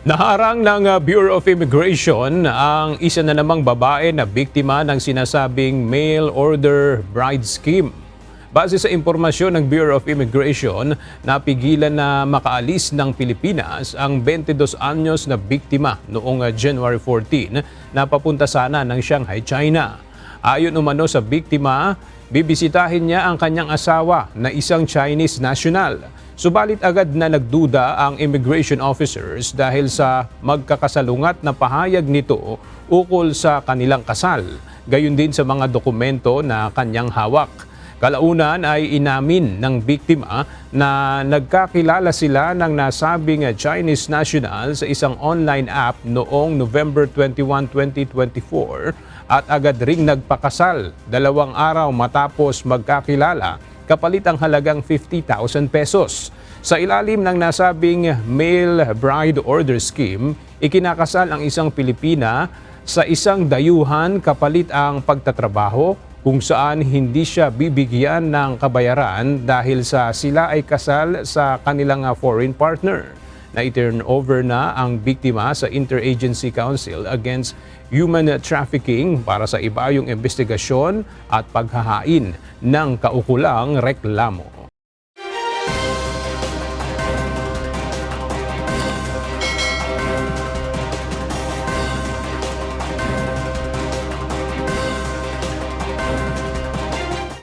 Naharang ng Bureau of Immigration ang isa na namang babae na biktima ng sinasabing mail order bride scheme. Base sa impormasyon ng Bureau of Immigration, napigilan na makaalis ng Pilipinas ang 22 anyos na biktima noong January 14 na papunta sana ng Shanghai, China. Ayon umano sa biktima, bibisitahin niya ang kanyang asawa na isang Chinese national. Subalit agad na nagduda ang immigration officers dahil sa magkakasalungat na pahayag nito ukol sa kanilang kasal, gayon din sa mga dokumento na kanyang hawak. Kalaunan ay inamin ng biktima na nagkakilala sila ng nasabing Chinese national sa isang online app noong November 21, 2024 at agad ring nagpakasal 2 araw matapos magkakilala kapalit ang halagang 50,000 pesos. Sa ilalim ng nasabing mail bride order scheme, ikinakasal ang isang Pilipina sa isang dayuhan kapalit ang pagtatrabaho kung saan hindi siya bibigyan ng kabayaran dahil sa sila ay kasal sa kanilang foreign partner. Na-turn over na ang biktima sa Interagency Council Against Human Trafficking para sa ibayong investigasyon at paghahain ng kaukulang reklamo.